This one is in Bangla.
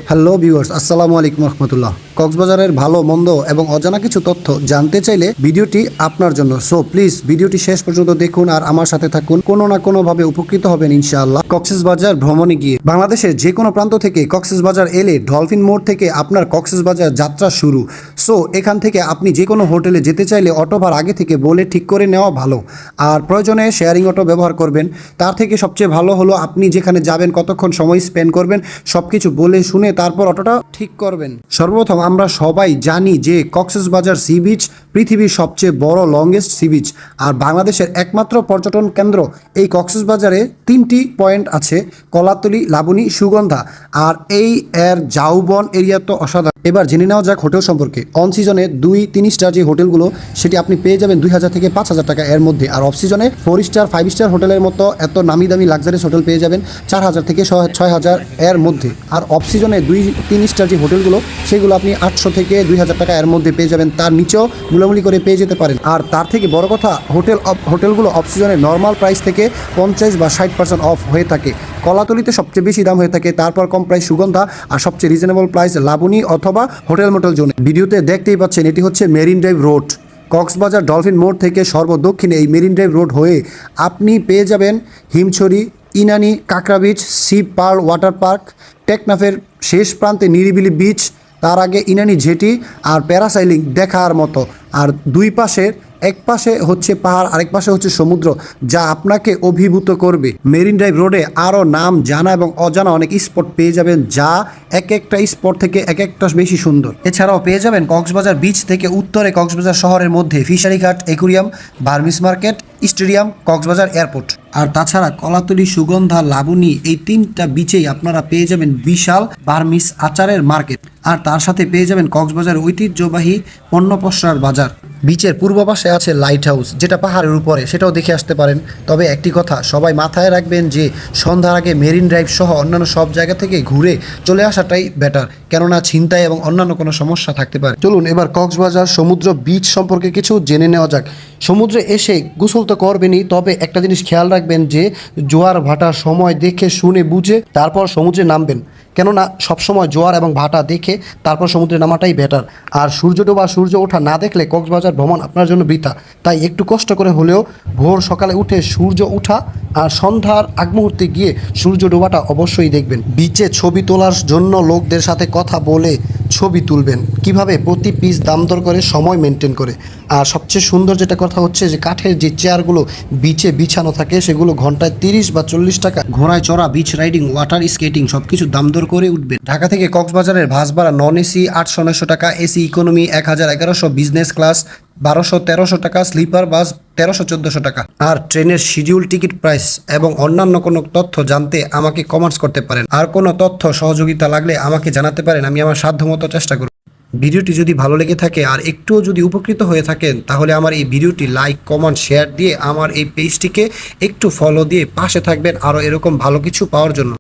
হ্যালো ভিউয়ার্স, আসসালামু আলাইকুম রহমতুল্লাহ। কক্সবাজারের ভালো মন্দ এবং অজানা কিছু তথ্য জানতে চাইলে ভিডিওটি আপনার জন্য। সো প্লিজ ভিডিওটি শেষ পর্যন্ত দেখুন আর আমার সাথে থাকুন, কোনো না কোনো ভাবে উপকৃত হবেন ইনশাআল্লাহ। কক্সবাজার ভ্রমণে গিয়ে বাংলাদেশের যে কোনো প্রান্ত থেকে কক্সবাজার এলে ডলফিন মোড় থেকে আপনার কক্সবাজার যাত্রা শুরু। সো এখান থেকে আপনি যে কোনো হোটেলে যেতে চাইলে অটো ভাড়া আগে থেকে বলে ঠিক করে নেওয়া ভালো, আর প্রয়োজনে শেয়ারিং অটো ব্যবহার করবেন। তার থেকে সবচেয়ে ভালো হলো আপনি যেখানে যাবেন, কতক্ষণ সময় স্পেন্ড করবেন, সব কিছু বলে শুনে তারপর অটোটা ঠিক করবেন। সর্বপ্রথম আমরা সবাই জানি যে কক্সবাজার সি বিচ পৃথিবীর সবচেয়ে বড় লংগেস্ট সি বিচ, আর বাংলাদেশের একমাত্র পর্যটন কেন্দ্র। এই কক্সবাজারে 3টি পয়েন্ট আছে: কলাতলি, লাবণী, সুগন্ধা। আর এই এর ঝাউবন এরিয়া তো অসাধারণ। এবার জেনে নেওয়া যাক হোটেল সম্পর্কে। অন সিজনে 2-3 স্টার যে হোটেলগুলো, সেটি আপনি পেয়ে যাবেন 2000 থেকে 5000 টাকা এর মধ্যে। আর অফ সিজনে 4 স্টার 5 স্টার হোটেলের মতো এত নামি দামি লাক্সারিয়াস হোটেল পেয়ে যাবেন 4000 থেকে 6000 এর মধ্যে। আর অফ সিজনে 2-3 স্টার যে হোটেলগুলো, সেগুলো আপনি 800 থেকে 2000 টাকা এর মধ্যে পেয়ে যাবেন। তার নিচেও মূলামূলি করে পেয়ে যেতে পারেন। আর তার থেকে বড় কথা, হোটেলগুলো অফ সিজনে নর্মাল প্রাইস থেকে 50 বা 60% অফ হয়ে থাকে। কলাতলিতে সবচেয়ে বেশি দাম হয়ে থাকে, তারপর কম প্রাইস সুগন্ধা, আর সবচেয়ে রিজনেবল প্রাইস লাবণী অথবা হোটেল মোটেল জোনে। ভিডিওতে দেখতেই পাচ্ছেন, এটি হচ্ছে marine drive road. Cox's Bazar dolphin মোড় থেকে সর্বদক্ষিণে এই মেরিন ড্রাইভ রোড হয়ে আপনি পেয়ে যাবেন হিমছড়ি, ইনানি, কাঁকড়া Beach, Sea Pearl Water Park, টেকনাফের শেষ প্রান্তে নিরিবিলি বিচ, তার আগে ইনানি জেটি আর প্যারাসাইলিং দেখার মতো। আর দুই পাশের, এক পাশে হচ্ছে পাহাড়, আরেক পাশে হচ্ছে সমুদ্র, যা আপনাকে অভিভূত করবে। মেরিন ড্রাইভ রোডে আরও নাম জানা এবং অজানা অনেক স্পট পেয়ে যাবেন, যা এক একটা স্পট থেকে এক একটা বেশি সুন্দর। এছাড়াও পেয়ে যাবেন কক্সবাজার বিচ থেকে উত্তরে কক্সবাজার শহরের মধ্যে fishery Ghat, aquarium, Burmese market, stadium, Cox's Bazar airport. আর তাছাড়া কলাতলি, সুগন্ধা, লাবণী এই 3টা বিচেই আপনারা পেয়ে যাবেন বিশাল বার্মিস আচারের মার্কেট। আর তার সাথে পেয়ে যাবেন কক্সবাজার ঐতিহ্যবাহী পণ্য পসরার বাজার। বিচের পূর্ব পাশে আছে লাইট হাউস, যেটা পাহাড়ের উপরে, সেটাও দেখে আসতে পারেন। তবে একটি কথা সবাই মাথায় রাখবেন যে সন্ধ্যার আগে মেরিন ড্রাইভ সহ অন্যান্য সব জায়গা থেকে ঘুরে চলে আসাটাই বেটার, কেননা ছিনতাই এবং অন্যান্য কোনো সমস্যা থাকতে পারে। চলুন এবার কক্সবাজার সমুদ্র বিচ সম্পর্কে কিছু জেনে নেওয়া যাক। সমুদ্রে এসে গোসল তো করবেনই, তবে একটা জিনিস খেয়াল রাখবেন যে জোয়ার ভাটার সময় দেখে শুনে বুঝে তারপর সমুদ্রে নামবেন, কেননা সবসময় জোয়ার এবং ভাটা দেখে তারপর সমুদ্রে নামাটাই বেটার। আর সূর্য ডোবা, সূর্য ওঠা না দেখলে কক্সবাজার ভ্রমণ আপনার জন্য বৃথা। তাই একটু কষ্ট করে হলেও ভোর সকালে উঠে সূর্য ওঠা আর সন্ধ্যার আগ মুহূর্তে গিয়ে সূর্য ডোবাটা অবশ্যই দেখবেন। বিচে ছবি তোলার জন্য লোকদের সাথে কথা বলে ছবি তুলবেন, কিভাবে প্রতি পিস দাম দর করে, সময় মেনটেন করে। আর সবচেয়ে সুন্দর যেটা কথা হচ্ছে যে কাঠের যে চেয়ারগুলো বিচে বিছানো থাকে, সেগুলো ঘন্টায় 30 বা 40 টাকা। ঘোড়ায় চড়া, বিচ রাইডিং, ওয়াটার স্কেটিং সবকিছু দাম দর করে উঠবেন। ঢাকা থেকে কক্সবাজারের বাস ভাড়া নন এসি 800-900 টাকা, এসি ইকোনমি 1000-1100, বিজনেস ক্লাস 1200-1300 টাকা, স্লিপার বাস 1300-1400 টাকা। আর ট্রেনের শিডিউল, টিকিট প্রাইস এবং অন্যান্য কোনো তথ্য জানতে আমাকে কমেন্টস করতে পারেন। আর কোনো তথ্য সহযোগিতা লাগলে আমাকে জানাতে পারেন, আমি আমার সাধ্যমতো চেষ্টা করব। ভিডিওটি যদি ভালো লেগে থাকে আর একটুও যদি উপকৃত হয়ে থাকেন, তাহলে আমার এই ভিডিওটি লাইক, কমেন্ট, শেয়ার দিয়ে আমার এই পেজটিকে একটু ফলো দিয়ে পাশে থাকবেন আরও এরকম ভালো কিছু পাওয়ার জন্য।